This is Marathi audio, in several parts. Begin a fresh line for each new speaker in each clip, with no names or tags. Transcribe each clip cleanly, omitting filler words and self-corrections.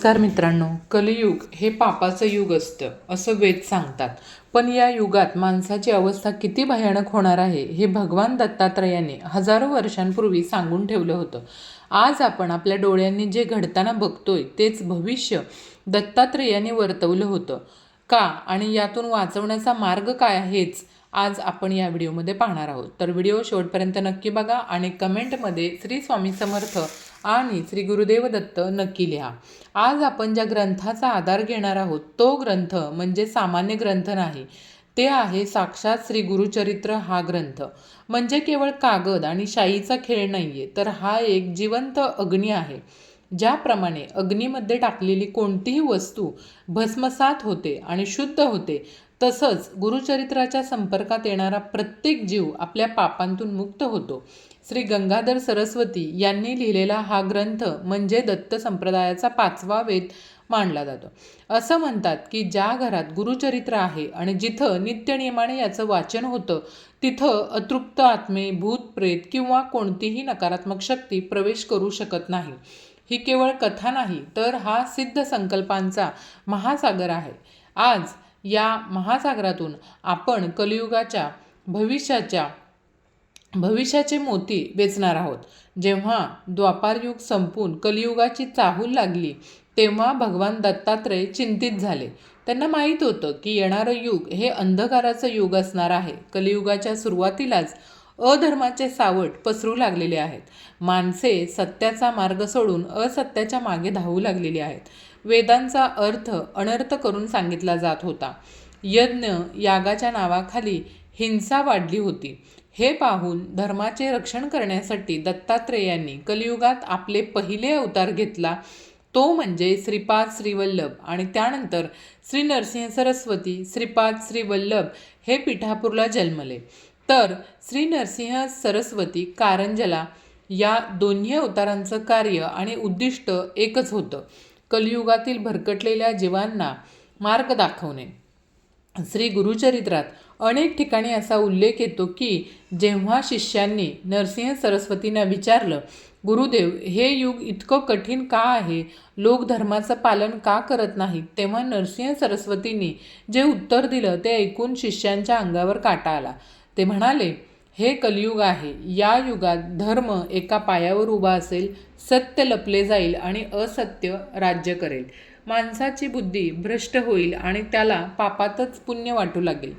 नमस्कार मित्रांनो, कलियुग हे पापाचं युग असतं असं वेद सांगतात. पण या युगात माणसाची अवस्था किती भयानक होणार आहे हे भगवान दत्तात्रयाने हजारो वर्षांपूर्वी सांगून ठेवलं होतं. आज आपण आपल्या डोळ्यांनी जे घडताना बघतोय तेच भविष्य दत्तात्रेयाने वर्तवलं होतं. का आणि यातून वाचवण्याचा मार्ग काय हेच आज आपण या व्हिडिओमध्ये पाहणार आहोत. तर व्हिडिओ शेवटपर्यंत नक्की बघा आणि कमेंटमध्ये श्री स्वामी समर्थ आणि श्री गुरुदेव दत्त नक्की लिहा. आज आपण ज्या ग्रंथाचा आधार घेणार आहोत तो ग्रंथ म्हणजे सामान्य ग्रंथ नाही, ते आहे साक्षात श्री गुरुचरित्र. हा ग्रंथ म्हणजे केवळ कागद आणि शाईचा खेळ नाहीये, तर हा एक जिवंत अग्नी आहे. ज्याप्रमाणे अग्नीमध्ये टाकलेली कोणतीही वस्तू भस्मसात होते आणि शुद्ध होते, तसंच गुरुचरित्राच्या संपर्कात येणारा प्रत्येक जीव आपल्या पापांतून मुक्त होतो. श्री गंगाधर सरस्वती यांनी लिहिलेला हा ग्रंथ म्हणजे दत्त संप्रदायाचा 5वा वेद मानला जातो. असं म्हणतात की ज्या घरात गुरुचरित्र आहे आणि जिथं नित्यनियमाने याचं वाचन होतं, तिथं अतृप्त आत्मे, भूत प्रेत किंवा कोणतीही नकारात्मक शक्ती प्रवेश करू शकत नाही. ही केवळ कथा नाही, तर हा सिद्ध संकल्पांचा महासागर आहे. आज या महासागरातून आपण कलियुगाच्या भविष्याचे मोती वेचणार आहोत. जेव्हा द्वापारयुग संपून कलियुगाची चाहूल लागली, तेव्हा भगवान दत्तात्रय चिंतित झाले. त्यांना माहीत होतं की येणारं युग हे अंधकाराचं युग असणार आहे. कलियुगाच्या सुरुवातीलाच अधर्माचे सावट पसरू लागलेले आहेत. माणसे सत्याचा मार्ग सोडून असत्याच्या मागे धावू लागलेली आहेत. वेदांचा अर्थ अनर्थ करून सांगितला जात होता. यज्ञ यागाच्या नावाखाली हिंसा वाढली होती. हे पाहून धर्माचे रक्षण करण्यासाठी दत्तात्रेयांनी कलियुगात आपले पहिले अवतार घेतला, तो म्हणजे श्रीपाद श्रीवल्लभ. आणि त्यानंतर श्री नरसिंह सरस्वती श्रीपाद श्रीवल्लभ हे पिठापूरला जन्मले. तर श्री नरसिंह सरस्वती कारंजला. या दोन्ही अवतारांचं कार्य आणि उद्दिष्ट एकच होतं, कलियुगातील भरकटलेल्या जीवांना मार्ग दाखवणे. श्री गुरुचरित्रात अनेक ठिकाणी असा उल्लेख येतो की जेव्हा शिष्यांनी नरसिंह सरस्वतींना विचारलं, गुरुदेव, हे युग इतकं कठीण का आहे, लोक धर्माचं पालन का करत नाहीत, तेव्हा नरसिंह सरस्वतींनी जे उत्तर दिलं ते ऐकून शिष्यांच्या अंगावर काटा आला. ते म्हणाले, हे कलियुग आहे. या युगात धर्म एका पायावर उभा असेल, सत्य लपले जाईल आणि असत्य राज्य करेल. माणसाची बुद्धी भ्रष्ट होईल आणि त्याला पापातच पुण्य वाटू लागेल.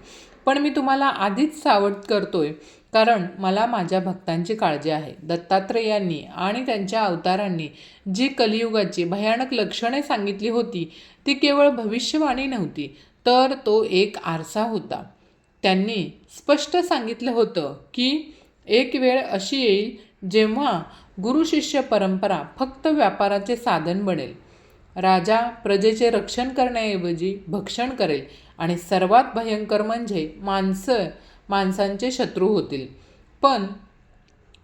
पण मी तुम्हाला आधीच सावध करतोय, कारण मला माझ्या भक्तांची काळजी आहे. दत्तात्रेयांनी आणि त्यांच्या अवतारांनी जी कलियुगाची भयानक लक्षणे सांगितली होती, ती केवळ भविष्यवाणी नव्हती, तर तो एक आरसा होता. त्यांनी स्पष्ट सांगितलं होतं की एक वेळ अशी येईल जेव्हा गुरुशिष्य परंपरा फक्त व्यापाराचे साधन बनेल. राजा प्रजेचे रक्षण करण्याऐवजी भक्षण करेल आणि सर्वात भयंकर म्हणजे माणसांचे शत्रू होतील. पण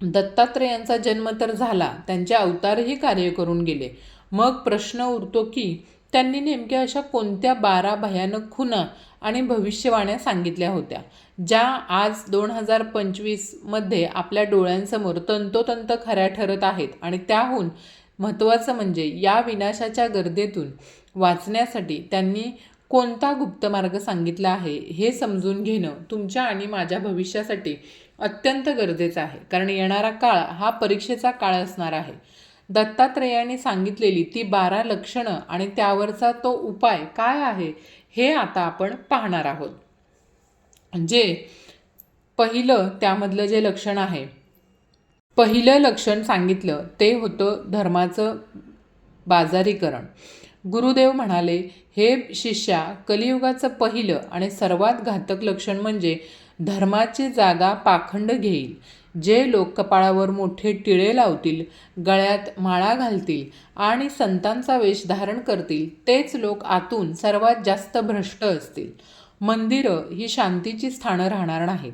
दत्तात्रेयांचा जन्म तर झाला, त्यांचे अवतारही कार्य करून गेले. मग प्रश्न उरतो की त्यांनी नेमक्या अशा कोणत्या 12 भयानक खुणा आणि भविष्यवाण्या सांगितल्या होत्या, ज्या आज 2025मध्ये आपल्या डोळ्यांसमोर तंतोतंत खऱ्या ठरत आहेत. आणि त्याहून महत्त्वाचं म्हणजे या विनाशाच्या गर्दीतून वाचण्यासाठी त्यांनी कोणता गुप्त मार्ग सांगितला आहे हे समजून घेणं तुमच्या आणि माझ्या भविष्यासाठी अत्यंत गरजेचं आहे. कारण येणारा काळ हा परीक्षेचा काळ असणार आहे. दत्तात्रेयांनी सांगितलेली ती 12 लक्षणं आणि त्यावरचा तो उपाय काय आहे हे आता आपण पाहणार आहोत. जे पहिलं त्यामधलं जे लक्षण आहे, पहिलं लक्षण सांगितलं ते होतं धर्माचं बाजारीकरण. गुरुदेव म्हणाले, हे शिष्या, कलियुगाचं पहिलं आणि सर्वात घातक लक्षण म्हणजे धर्माची जागा पाखंड घेईल. जे लोक कपाळावर मोठे टिळे लावतील, गळ्यात माळा घालतील आणि संतांचा वेश धारण करतील, तेच लोक आतून सर्वात जास्त भ्रष्ट असतील. मंदिरं ही शांतीची स्थानं राहणार नाहीत,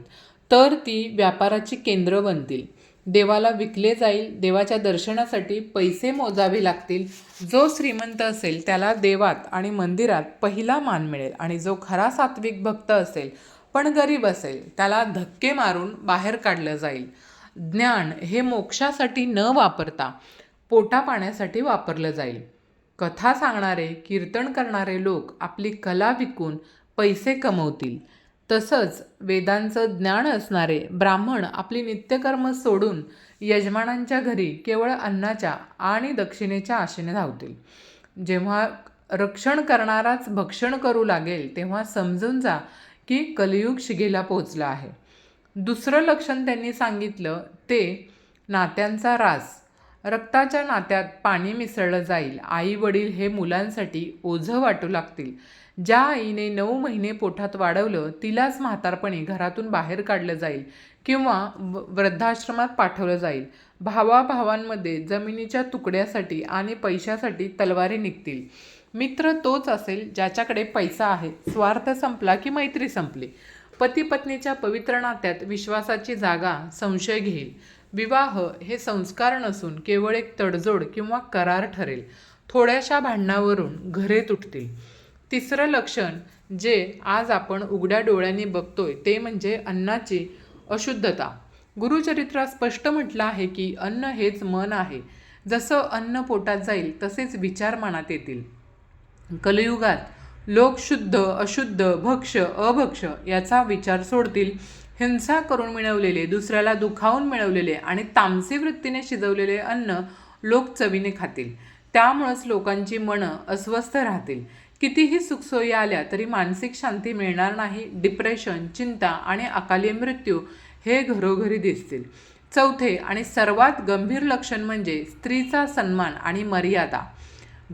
तर ती व्यापाराची केंद्र बनतील. देवाला विकले जाईल, देवाच्या दर्शनासाठी पैसे मोजावे लागतील. जो श्रीमंत असेल त्याला देवात आणि मंदिरात पहिला मान मिळेल आणि जो खरा सात्विक भक्त असेल पण गरीब असेल त्याला धक्के मारून बाहेर काढलं जाईल. ज्ञान हे मोक्षासाठी न वापरता पोटापाण्यासाठी वापरलं जाईल. कथा सांगणारे, कीर्तन करणारे लोक आपली कला विकून पैसे कमवतील. तसंच वेदांचं ज्ञान असणारे ब्राह्मण आपली नित्यकर्म सोडून यजमानांच्या घरी केवळ अन्नाच्या आणि दक्षिणेच्या आशेने धावतील. जेव्हा रक्षण करणाराच भक्षण करू लागेल तेव्हा समजून जा की कलियुग शिगेला पोहोचला आहे. दुसरं लक्षण त्यांनी सांगितलं ते नात्यांचा ऱ्हास. रक्ताच्या नात्यात पाणी मिसळलं जाईल. आई वडील हे मुलांसाठी ओझं वाटू लागतील. ज्या आईने 9 महिने पोटात वाढवलं तिलाच म्हातारपणी घरातून बाहेर काढलं जाईल किंवा वृद्धाश्रमात पाठवलं जाईल. भावाभावांमध्ये जमिनीच्या तुकड्यासाठी आणि पैशासाठी तलवारी निघतील. मित्र तोच असेल ज्याच्याकडे पैसा आहे. स्वार्थ संपला की मैत्री संपली. पती पत्नीच्या पवित्र नात्यात विश्वासाची जागा संशय घेईल. विवाह हे संस्कार नसून केवळ एक तडजोड किंवा करार ठरेल. थोड्याशा भांडणावरून घरे तुटतील. तिसरं लक्षण जे आज आपण उघड्या डोळ्यांनी बघतोय ते म्हणजे अन्नाची अशुद्धता. गुरुचरित्रात स्पष्ट म्हटलं आहे की अन्न हेच मन आहे. जसं अन्न पोटात जाईल तसेच विचार मनात येतील. कलियुगात लोक शुद्ध अशुद्ध भक्ष्य अभक्ष्य याचा विचार सोडतील. हिंसा करून मिळवलेले, दुसऱ्याला दुखावून मिळवलेले आणि तामसी वृत्तीने शिजवलेले अन्न लोक चवीने खातील. त्यामुळंच लोकांची मनं अस्वस्थ राहतील. कितीही सुखसोयी आल्या तरी मानसिक शांती मिळणार नाही. डिप्रेशन, चिंता आणि अकाली मृत्यू हे घरोघरी दिसतील. चौथे आणि सर्वात गंभीर लक्षण म्हणजे स्त्रीचा सन्मान आणि मर्यादा.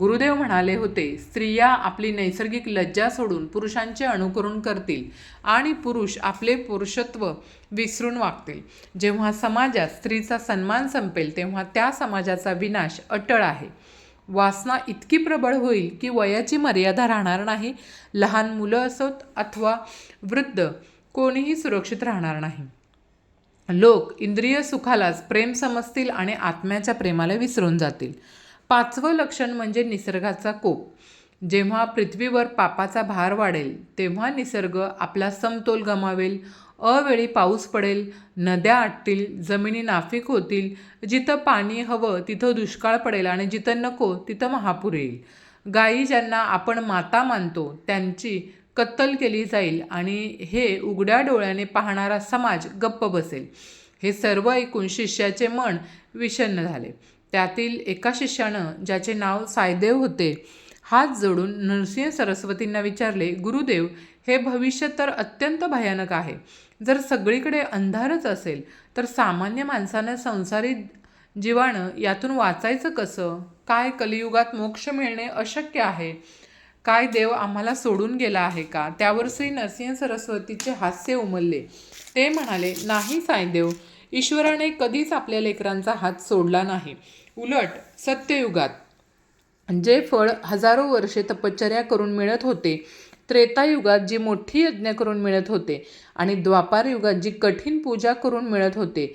गुरुदेव म्हणाले होते, स्त्रिया आपली नैसर्गिक लज्जा सोडून पुरुषांचे अनुकरण करतील आणि पुरुष आपले पुरुषत्व विसरून वागतील. जेव्हा समाजात स्त्रीचा सन्मान संपेल तेव्हा त्या समाजाचा विनाश अटळ आहे. वासना इतकी प्रबळ होईल की वयाची मर्यादा राहणार नाही. लहान मुलं असोत अथवा वृद्ध कोणीही सुरक्षित राहणार नाही. लोक इंद्रिय सुखालाच प्रेम समजतील आणि आत्म्याच्या प्रेमाला विसरून जातील. पाचवं लक्षण म्हणजे निसर्गाचा कोप. जेव्हा पृथ्वीवर पापाचा भार वाढेल तेव्हा निसर्ग आपला समतोल गमावेल. अवेळी पाऊस पडेल, नद्या आटतील, जमिनी नापीक होतील. जिथं पाणी हवं तिथं दुष्काळ पडेल आणि जिथं नको तिथं महापूर येईल. गायी ज्यांना आपण माता मानतो त्यांची कत्तल केली जाईल आणि हे उघड्या डोळ्याने पाहणारा समाज गप्प बसेल. हे सर्व ऐकून शिष्याचे मन विषण्ण झाले. त्यातील एका शिष्यानं, ज्याचे नाव सायदेव होते, हात जोडून नरसिंह सरस्वतींना विचारले, गुरुदेव, हे भविष्य तर अत्यंत भयानक आहे. जर सगळीकडे अंधारच असेल तर सामान्य माणसानं संसारी जीवानं यातून वाचायचं कसं? काय कलियुगात मोक्ष मिळणे अशक्य आहे? काय देव आम्हाला सोडून गेला आहे का? त्यावर श्री नरसिंह सरस्वतीचे हास्य उमलले. ते म्हणाले, नाही सायदेव, ईश्वराने कधीच आपल्या लेकरांचा हात सोडला नाही. उलट सत्ययुगात जे फळ हजारो वर्षे तपश्चर्या करून मिळत होते, त्रेतायुगात जी मोठी यज्ञ करून मिळत होते आणि द्वापार युगात जी कठीण पूजा करून मिळत होते,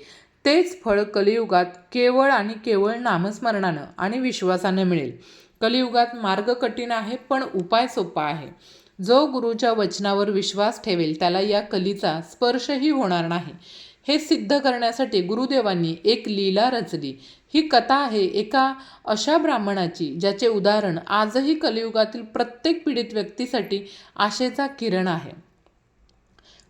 तेच फळ कलियुगात केवळ आणि केवळ नामस्मरणानं आणि विश्वासानं मिळेल. कलियुगात मार्ग कठीण आहे पण उपाय सोपा आहे. जो गुरुच्या वचनावर विश्वास ठेवेल त्याला या कलीचा स्पर्शही होणार नाही. हे सिद्ध करण्यासाठी गुरुदेवांनी एक लीला रचली. ही कथा आहे एका अशा ब्राह्मणाची ज्याचे उदाहरण आजही कलियुगातील प्रत्येक पीडित व्यक्तीसाठी आशेचा किरण आहे.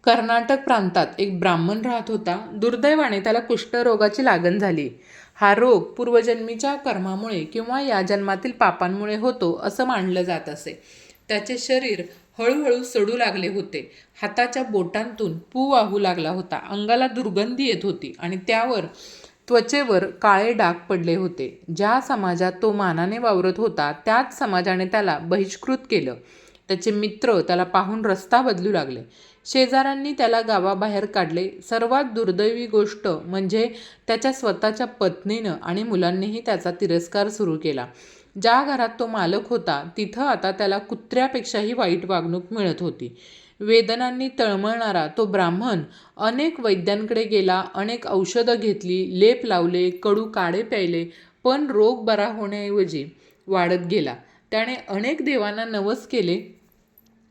कर्नाटक प्रांतात एक ब्राह्मण राहत होता. दुर्दैवाने त्याला कुष्ठरोगाची लागण झाली. हा रोग पूर्वजन्मीच्या कर्मामुळे किंवा या जन्मातील पापांमुळे होतो असं मानलं जात असे. त्याचे शरीर हळूहळू सडू लागले होते. हाताच्या बोटांतून पू वाहू लागला होता. अंगाला दुर्गंधी येत होती आणि त्यावर त्वचेवर काळे डाग पडले होते. ज्या समाजात तो मानाने वावरत होता त्याच समाजाने त्याला बहिष्कृत केलं. त्याचे मित्र त्याला पाहून रस्ता बदलू लागले. शेजाऱ्यांनी त्याला गावाबाहेर काढले. सर्वात दुर्दैवी गोष्ट म्हणजे त्याच्या स्वतःच्या पत्नीनं आणि मुलांनीही त्याचा तिरस्कार सुरू केला. ज्या घरात तो मालक होता तिथं आता त्याला कुत्र्यापेक्षाही वाईट वागणूक मिळत होती. वेदनांनी तळमळणारा तो ब्राह्मण अनेक वैद्यांकडे गेला. अनेक औषधं घेतली, लेप लावले, कडू काढे प्यायले, पण रोग बरा होण्याऐवजी वाढत गेला. त्याने अनेक देवांना नवस केले,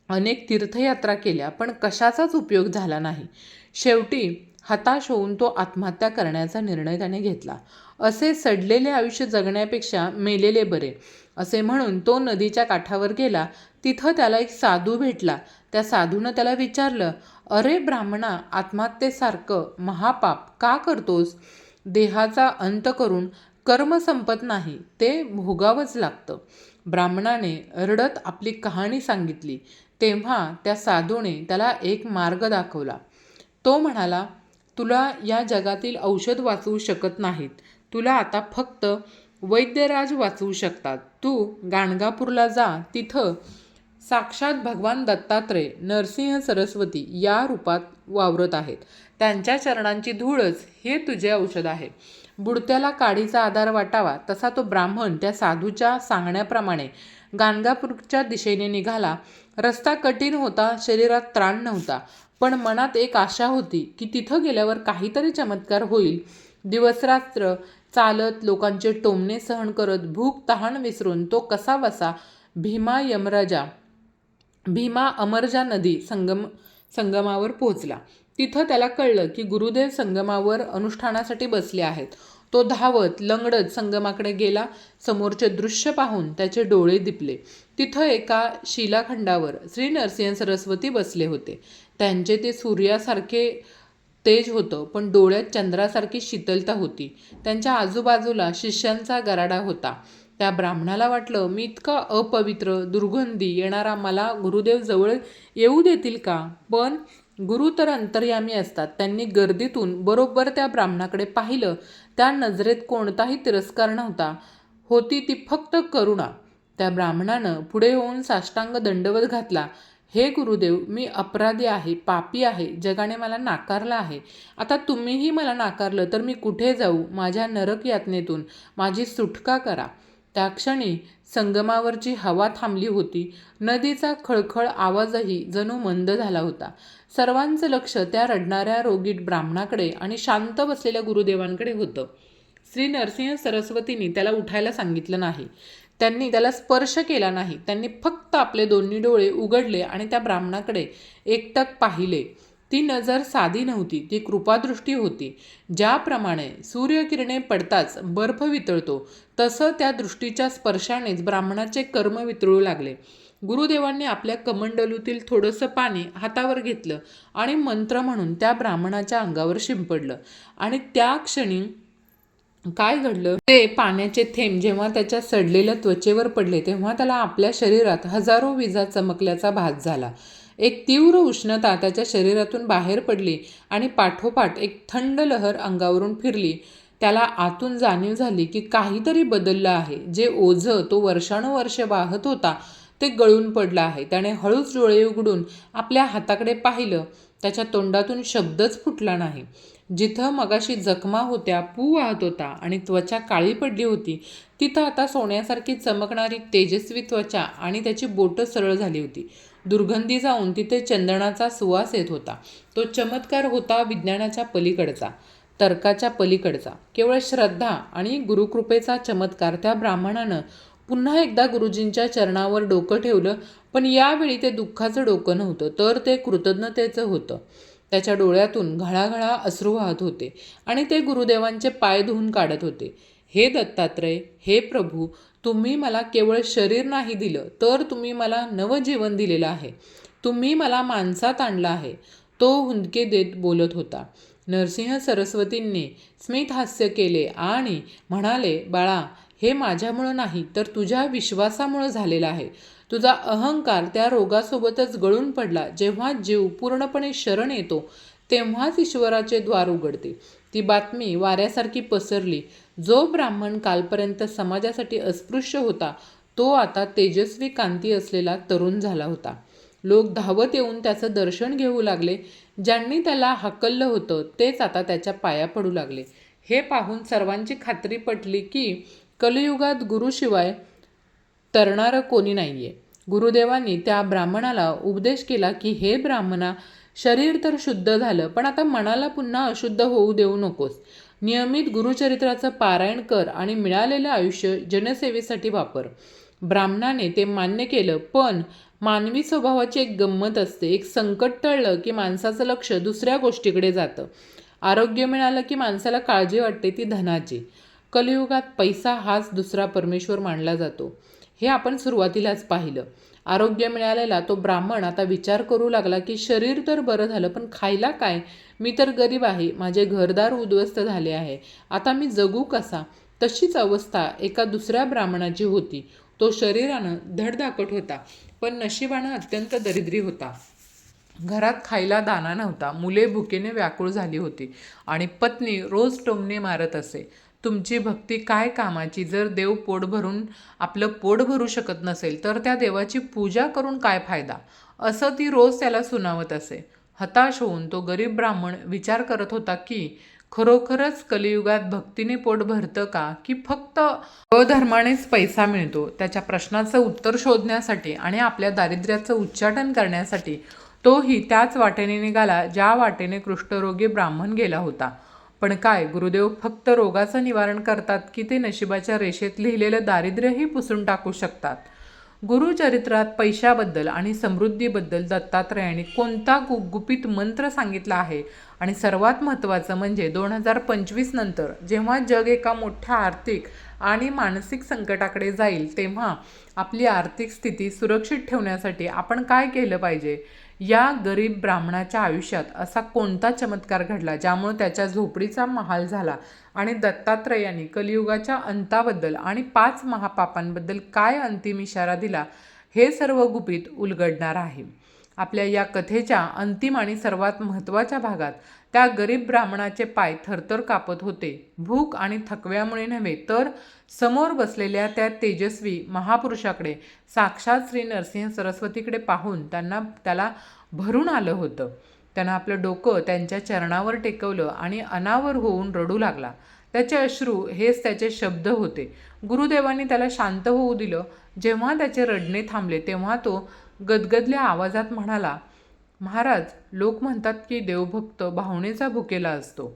अनेक तीर्थयात्रा केल्या, पण कशाचाच उपयोग झाला नाही. शेवटी हताश होऊन तो आत्महत्या करण्याचा निर्णय त्याने घेतला. असे सडलेले आयुष्य जगण्यापेक्षा मेलेले बरे असे म्हणून तो नदीच्या काठावर गेला. तिथं त्याला एक साधू भेटला. त्या साधूनं त्याला विचारलं, अरे ब्राह्मणा, आत्महत्येसारखं महापाप का करतोस? देहाचा अंत करून कर्म संपत नाही, ते भोगावंच लागतं. ब्राह्मणाने रडत आपली कहाणी सांगितली. तेव्हा त्या साधूने त्याला एक मार्ग दाखवला. तो म्हणाला, तुला या जगातील औषध वाचवू शकत नाहीत. तुला आता फक्त वैद्यराज वाचवू शकतात. तू गाणगापूरला जा. तिथं साक्षात भगवान दत्तात्रय, नरसिंह सरस्वती या रूपात वावरत आहेत. त्यांच्या चरणांची धूळच हे तुझे औषध आहे. बुडत्याला काडीचा आधार वाटावा तसा तो ब्राह्मण त्या साधूच्या सांगण्याप्रमाणे गाणगापूरच्या दिशेने निघाला. रस्ता कठीण होता, शरीरात त्राण नव्हता, पण मनात एक आशा होती की तिथं गेल्यावर काहीतरी चमत्कार होईल. दिवसरात्र चालत, लोकांचे टोमणे सहन करत, भूक तहान विसरून तो कसा बसा भीमा अमरजा नदी संगमावर पोहोचला. तिथं त्याला कळलं की गुरुदेव संगमावर अनुष्ठानासाठी बसले आहेत. तो धावत लंगडत संगमाकडे गेला. समोरचे दृश्य पाहून त्याचे डोळे दिपले. तिथं एका शिलाखंडावर श्री नरसिंह सरस्वती बसले होते. त्यांचे ते सूर्यासारखे तेज होतं, पण डोळ्यात चंद्रासारखी शीतलता होती. त्यांच्या आजूबाजूला शिष्यांचा गराडा होता. त्या ब्राह्मणाला वाटलं, मी इतका अपवित्र, दुर्गंधी येणारा मला गुरुदेव जवळ येऊ देतील का? पण गुरु तर अंतर्यामी असतात. त्यांनी गर्दीतून बरोबर त्या ब्राह्मणाकडे पाहिलं. त्या नजरेत कोणताही तिरस्कार नव्हता, होती ती फक्त करुणा. त्या ब्राह्मणानं पुढे होऊन साष्टांग दंडवत घातला. हे गुरुदेव, मी अपराधी आहे, पापी आहे. जगाने मला नाकारलं आहे. आता तुम्हीही मला नाकारलं तर मी कुठे जाऊ? माझ्या नरक यातनेतून माझी सुटका करा. त्या क्षणी संगमावरची हवा थांबली होती. नदीचा खळखळ आवाजही जणू मंद झाला होता. सर्वांचं लक्ष त्या रडणाऱ्या रोगीट ब्राह्मणाकडे आणि शांत बसलेल्या गुरुदेवांकडे होतं. श्री नरसिंह सरस्वतींनी त्याला उठायला सांगितलं नाही. त्यांनी त्याला स्पर्श केला नाही. त्यांनी फक्त आपले दोन्ही डोळे उघडले आणि त्या ब्राह्मणाकडे एकटक पाहिले. ती नजर साधी नव्हती, ती कृपादृष्टी होती. ज्याप्रमाणे सूर्यकिरणे पडताच बर्फ वितळतो, तसं त्या दृष्टीच्या स्पर्शानेच ब्राह्मणाचे कर्म वितळू लागले. गुरुदेवांनी आपल्या कमंडलूतील थोडंसं पाणी हातावर घेतलं आणि मंत्र म्हणून त्या ब्राह्मणाच्या अंगावर शिंपडलं. आणि त्या क्षणी काय घडलं? ते पाण्याचे थेंब जेव्हा त्याच्या सडलेल्या त्वचेवर पडले, तेव्हा त्याला आपल्या शरीरात हजारो विजा चमकल्याचा भास झाला. एक तीव्र उष्णता त्याच्या शरीरातून बाहेर पडली आणि पाठोपाठ एक थंड लहर अंगावरून फिरली. त्याला आतून जाणीव झाली की काहीतरी बदललं आहे. जे ओझं तो वर्षानुवर्षे वाहत होता ते गळून पडलं आहे. त्याने हळूच डोळे उघडून आपल्या हाताकडे पाहिलं. त्याच्या तोंडातून शब्दच फुटला नाही. जिथं मगाशी जखमा होत्या, पू वाहत होता आणि त्वचा काळी पडली होती, तिथं आता सोन्यासारखी चमकणारी तेजस्वी त्वचा आणि त्याची बोटं सरळ झाली होती. दुर्गंधी जाऊन तिथे चंदनाचा सुवास येत होता. तो चमत्कार होता विज्ञानाच्या पलीकडचा, तर्काच्या पलीकडचा. केवळ श्रद्धा आणि गुरुकृपेचा चमत्कार. त्या ब्राह्मणानं पुन्हा एकदा गुरुजींच्या चरणावर डोकं ठेवलं, पण यावेळी ते दुःखाचं डोकं नव्हतं, तर ते कृतज्ञतेचं होतं. त्याच्या डोळ्यातून घळाघळा अश्रू वाहत होते आणि ते गुरुदेवांचे पाय धुवून काढत होते. हे दत्तात्रय, हे प्रभू, तुम्ही मला केवळ शरीर नाही दिलं, तर तुम्ही मला नवजीवन दिलेलं आहे. तुम्ही मला माणसात आणलं आहे. तो हुंदके देत बोलत होता. नरसिंह सरस्वतींनी स्मित हास्य केले आणि म्हणाले, बाळा, हे माझ्यामुळं नाही तर तुझ्या विश्वासामुळं झालेलं आहे. तुझा अहंकार त्या रोगासोबतच गळून पडला. जेव्हा जीव पूर्णपणे शरण येतो तेव्हाच ईश्वराचे द्वार उघडते. ती बातमी वाऱ्यासारखी पसरली. जो ब्राह्मण कालपर्यंत समाजासाठी अस्पृश्य होता, तो आता तेजस्वी कांती असलेला तरुण झाला होता. लोक धावत येऊन त्याचं दर्शन घेऊ लागले. ज्यांनी त्याला हाकललं होतं तेच आता त्याच्या पाया पडू लागले. हे पाहून सर्वांची खात्री पटली की कलियुगात गुरुशिवाय तरणारं कोणी नाहीये. गुरुदेवांनी त्या ब्राह्मणाला उपदेश केला की हे ब्राह्मणा, शरीर तर शुद्ध झालं, पण आता मनाला पुन्हा अशुद्ध होऊ देऊ नकोस. नियमित गुरुचरित्राचं पारायण कर आणि मिळालेलं आयुष्य जनसेवेसाठी वापर. ब्राह्मणाने ते मान्य केलं, पण मानवी स्वभावाची एक गंमत असते. एक संकट टळलं की माणसाचं लक्ष दुसऱ्या गोष्टीकडे जातं. आरोग्य मिळालं की माणसाला काळजी वाटते, ती धनाची. कलियुगात पैसा हाच दुसरा परमेश्वर मानला जातो. हे आपण सुरुवातीलाच पाहिलं. आरोग्य मिळालेला तो ब्राह्मण आता विचार करू लागला की शरीर तर बरं झालं, पण खायला काय? मी तर गरीब आहे, माझे घरदार उद्ध्वस्त झाले आहे, आता मी जगू कसा? तशीच अवस्था एका दुसऱ्या ब्राह्मणाची होती. तो शरीरानं धडधाकट होता, पण नशिबानं अत्यंत दरिद्री होता. घरात खायला दाणा नव्हता, मुले भुकेने व्याकुळ झाली होती आणि पत्नी रोज टोमणे मारत असे. तुमची भक्ती काय कामाची? जर देव आपलं पोट भरू शकत नसेल तर त्या देवाची पूजा करून काय फायदा? असं ती रोज त्याला सुनावत असे. हताश होऊन तो गरीब ब्राह्मण विचार करत होता की खरोखरच कलियुगात भक्तीने पोट भरतं का, की फक्त अधर्मानेच पैसा मिळतो? त्याच्या प्रश्नाचं उत्तर शोधण्यासाठी आणि आपल्या दारिद्र्याचं उच्चाटन करण्यासाठी तोही त्याच वाटेने निघाला ज्या वाटेने कुष्ठरोगी ब्राह्मण गेला होता. पण काय, गुरुदेव फक्त रोगाचं निवारण करतात की ते नशिबाच्या रेषेत लिहिलेलं दारिद्र्यही पुसून टाकू शकतात? गुरुचरित्रात पैशाबद्दल आणि समृद्धीबद्दल दत्तात्रयाने कोणता गुपित मंत्र सांगितला आहे? आणि सर्वात महत्त्वाचं म्हणजे 2025 नंतर जेव्हा जग एका मोठ्या आर्थिक आणि मानसिक संकटाकडे जाईल, तेव्हा आपली आर्थिक स्थिती सुरक्षित ठेवण्यासाठी आपण काय केलं पाहिजे? या गरीब ब्राह्मणाच्या आयुष्यात असा कोणता चमत्कार घडला ज्यामुळे त्याच्या झोपडीचा महाल झाला? आणि दत्तात्रयाने कलियुगाच्या अंताबद्दल आणि 5 महापापांबद्दल काय अंतिम इशारा दिला? हे सर्व गुपित उलगडणार आहे. आपल्या या कथेच्या अंतिम आणि सर्वात महत्त्वाच्या भागात त्या गरीब ब्राह्मणाचे पाय थरथर कापत होते. भूक आणि थकव्यामुळे नव्हे, तर समोर बसलेल्या त्या तेजस्वी महापुरुषाकडे, साक्षात श्री नरसिंह सरस्वतीकडे पाहून त्याला भरून आलं होतं. त्यानं आपलं डोकं त्यांच्या चरणावर टेकवलं आणि अनावर होऊन रडू लागला. त्याचे अश्रू हेच त्याचे शब्द होते. गुरुदेवांनी त्याला शांत होऊ दिलं. जेव्हा त्याचे रडणे थांबले तेव्हा तो गदगदल्या आवाजात म्हणाला, महाराज, लोक म्हणतात की देवभक्त भावनेचा भुकेला असतो,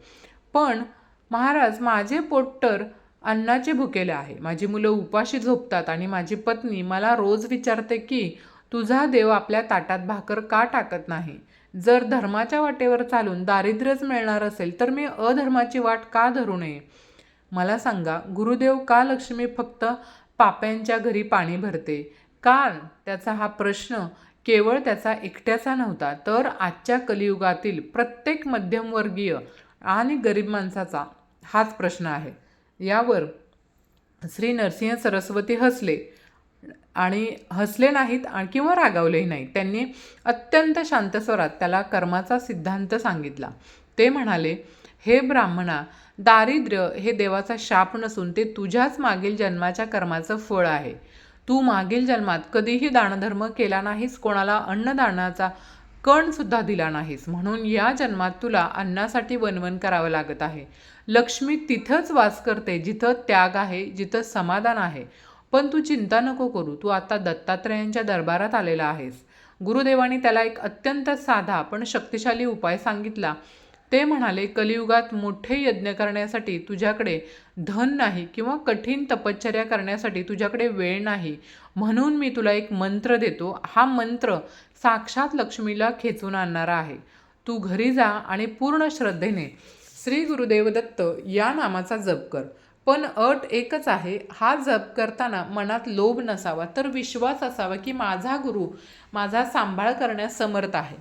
पण महाराज, माझे पोट तर अन्नाचे भुकेले आहे. माझी मुलं उपाशी झोपतात आणि माझी पत्नी मला रोज विचारते की तुझा देव आपल्या ताटात भाकर का टाकत नाही? जर धर्माच्या वाटेवर चालून दारिद्र्यच मिळणार असेल तर मी अधर्माची वाट का धरू नये? मला सांगा, गुरुदेव, का लक्ष्मी फक्त पाप्यांच्या घरी पाणी भरते? का? त्याचा हा प्रश्न केवळ त्याचा एकट्याचा नव्हता, तर आजच्या कलियुगातील प्रत्येक मध्यमवर्गीय आणि गरीब माणसाचा हाच प्रश्न आहे. यावर श्री नरसिंह सरस्वती हसले आणि हसले नाहीत किंवा रागावलेही नाहीत. त्यांनी अत्यंत शांत स्वरात त्याला कर्माचा सिद्धांत सांगितला. ते म्हणाले, हे ब्राह्मणा, दारिद्र्य हे देवाचा शाप नसून ते तुझ्याच मागील जन्माच्या कर्माचं फळ आहे. तू मागील जन्मात कधीही दानधर्म केला नाहीस, कोणाला अन्नदानाचा कणसुद्धा दिला नाहीस, म्हणून या जन्मात तुला अन्नासाठी वनवन करावं लागत आहे. लक्ष्मी तिथंच वास करते जिथं त्याग आहे, जिथं समाधान आहे. पण तू चिंता नको करू, तू आता दत्तात्रयांच्या दरबारात आलेला आहेस. गुरुदेवांनी त्याला एक अत्यंत साधा पण शक्तिशाली उपाय सांगितला. ते म्हणाले, कलियुगात मोठे यज्ञ करण्यासाठी तुझ्याकडे धन नाही किंवा कठीण तपश्चर्या करण्यासाठी तुझ्याकडे वेळ नाही, म्हणून मी तुला एक मंत्र देतो. हा मंत्र साक्षात लक्ष्मीला खेचून आणणारा आहे. तू घरी जा आणि पूर्ण श्रद्धेने श्री गुरुदेव दत्त या नामाचा जप कर. पण अट एकच आहे, हा जप करताना मनात लोभ नसावा, तर विश्वास असावा की माझा गुरु माझा सांभाळ करण्यास समर्थ आहे.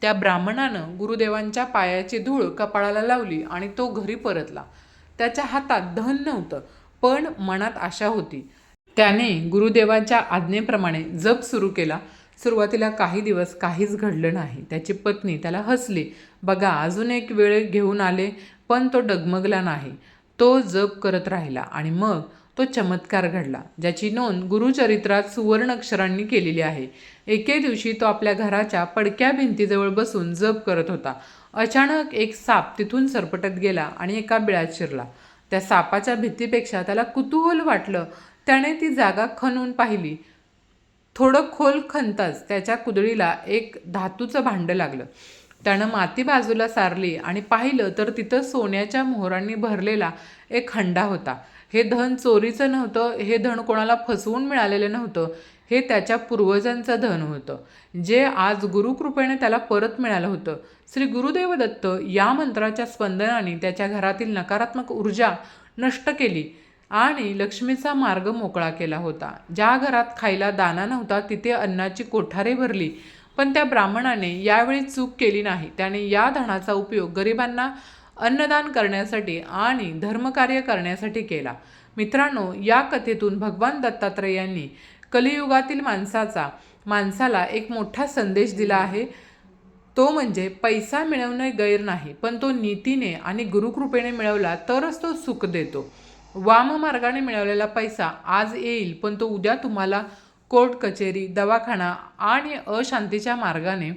त्या ब्राह्मणानं गुरुदेवांच्या पायाची धूळ कपाळाला लावली आणि तो घरी परतला. त्याच्या हातात धन नव्हतं, पण मनात आशा होती. त्याने गुरुदेवाच्या आज्ञेप्रमाणे जप सुरू केला. सुरुवातीला काही दिवस काहीच घडलं नाही. त्याची पत्नी त्याला हसली, बघा, अजून एक वेळ घेऊन आले, पण तो डगमगला नाही. तो जप करत राहिला आणि मग तो चमत्कार घडला, ज्याची नोंद गुरुचरित्रात सुवर्ण अक्षरांनी केलेली आहे. एके दिवशी तो आपल्या घराच्या पडक्या भिंतीजवळ बसून जप करत होता. अचानक एक साप तिथून सरपटत गेला आणि एका बिळात शिरला. त्या सापाच्या भीतीपेक्षा त्याला कुतूहल वाटलं. त्याने ती जागा खणून पाहिली. थोडं खोल खणताच त्याच्या कुदळीला एक धातूचं भांडं लागलं. त्यानं माती बाजूला सारली आणि पाहिलं तर तिथं सोन्याच्या मोहरांनी भरलेला एक हंडा होता. हे धन चोरीचं नव्हतं, हे धन कोणाला फसवून मिळालेलं नव्हतं, हे त्याच्या पूर्वजांचं धन होतं, जे आज गुरुकृपेने त्याला परत मिळालं होतं. श्री गुरुदेव दत्त या मंत्राच्या स्पंदनाने त्याच्या घरातील नकारात्मक ऊर्जा नष्ट केली आणि लक्ष्मीचा मार्ग मोकळा केला होता. ज्या घरात खायला दाना नव्हता तिथे अन्नाची कोठारे भरली. पण त्या ब्राह्मणाने यावेळी चूक केली नाही. त्याने या धनाचा उपयोग गरिबांना अन्नदान करण्यासाठी आणि धर्मकार्य करण्यासाठी केला. मित्रांनो, या कथेतून भगवान दत्तात्रेयांनी कलियुगातील माणसाला एक मोठा संदेश दिला आहे. तो म्हणजे पैसा मिळवणे गैर नाही, पण तो नीतीने आणि गुरुकृपेने मिळवला तरच तो सुख देतो. वाममार्गाने मिळवलेला पैसा आज येईल, पण तो उद्या तुम्हाला कोर्ट कचेरी, दवाखाना आणि अशांतीच्या मार्गाने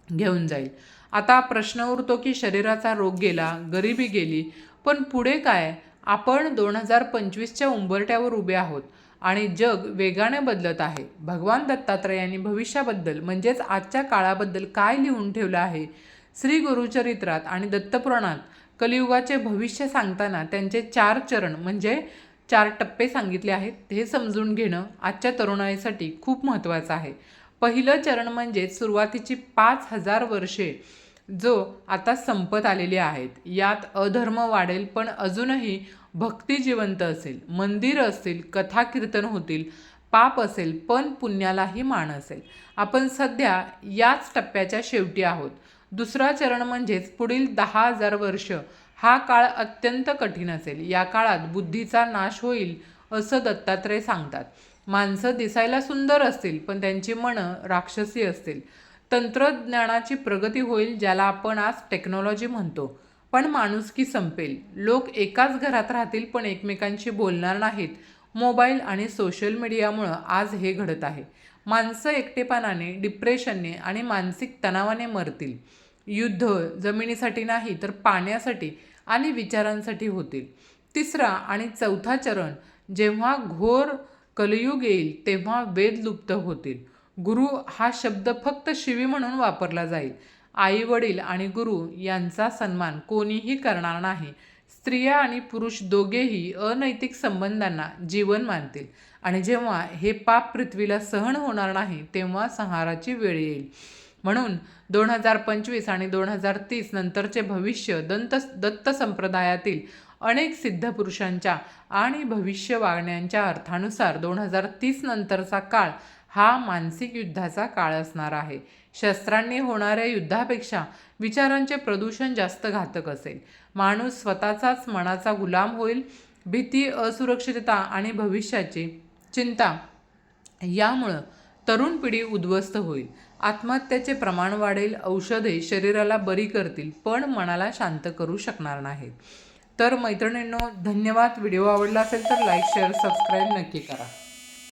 घेऊन जाईल. आता प्रश्न उरतो की शरीराचा रोग गेला, गरिबी गेली, पण पुढे काय? आपण 2025च्या उंबरठ्यावर उभे आहोत आणि जग वेगाने बदलत आहे. भगवान दत्तात्रेयांनी भविष्याबद्दल म्हणजेच आजच्या काळाबद्दल काय लिहून ठेवलं आहे? श्री गुरुचरित्रात आणि दत्तपुराणात कलियुगाचे भविष्य सांगताना त्यांचे 4 चरण म्हणजे 4 टप्पे सांगितले आहेत. हे समजून घेणं आजच्या तरुणाईसाठी खूप महत्त्वाचं आहे. पहिलं चरण म्हणजे सुरुवातीची 5000 वर्षे जो आता संपत आलेली आहेत. यात अधर्म वाढेल, पण अजूनही भक्ती जिवंत असेल, मंदिर असतील, कथा कीर्तन होतील, पाप असेल पण पुण्यालाही मान असेल. आपण सध्या याच टप्प्याच्या शेवटी आहोत. दुसरा चरण म्हणजेच पुढील 10,000 वर्ष. हा काळ अत्यंत कठीण असेल. या काळात बुद्धीचा नाश होईल असं दत्तात्रेय सांगतात. माणसं दिसायला सुंदर असतील, पण त्यांची मनं राक्षसी असतील. तंत्रज्ञानाची प्रगती होईल, ज्याला आपण आज टेक्नॉलॉजी म्हणतो, पण माणुसकी संपेल. लोक एकाच घरात राहतील पण एकमेकांशी बोलणार नाहीत. मोबाईल आणि सोशल मीडियामुळं आज हे घडत आहे. माणसं एकटेपणाने, डिप्रेशनने आणि मानसिक तणावाने मरतील. युद्ध जमिनीसाठी नाही तर पाण्यासाठी आणि विचारांसाठी होतील. तिसरा आणि चौथा चरण, जेव्हा घोर कलियुग येईल तेव्हा वेद लुप्त होतील. गुरु हा शब्द फक्त शिवी म्हणून वापरला जाईल. आई वडील आणि गुरु यांचा सन्मान कोणीही करणार नाही. स्त्रिया आणि पुरुष दोघेही अनैतिक संबंधांना जीवन मानतील. आणि जेव्हा हे पाप पृथ्वीला सहन होणार नाही तेव्हा संहाराची वेळ येईल. म्हणून 2025 आणि 2030 नंतरचे भविष्य दत्त संप्रदायातील अनेक सिद्धपुरुषांच्या आणि भविष्यवाण्यांच्या अर्थानुसार 2030 नंतरचा काळ हा मानसिक युद्धाचा काळ असणार आहे. शस्त्रांनी होणाऱ्या युद्धापेक्षा विचारांचे प्रदूषण जास्त घातक असेल. माणूस स्वतःचाच मनाचा गुलाम होईल. भीती, असुरक्षितता आणि भविष्याची चिंता यामुळं तरुण पिढी उद्ध्वस्त होईल. आत्महत्येचे प्रमाण वाढेल. औषधे शरीराला बरी करतील पण मनाला शांत करू शकणार नाहीत. तर मैत्रिणींनो, धन्यवाद. व्हिडिओ आवडला असेल तर लाईक, शेअर, सबस्क्राईब नक्की करा.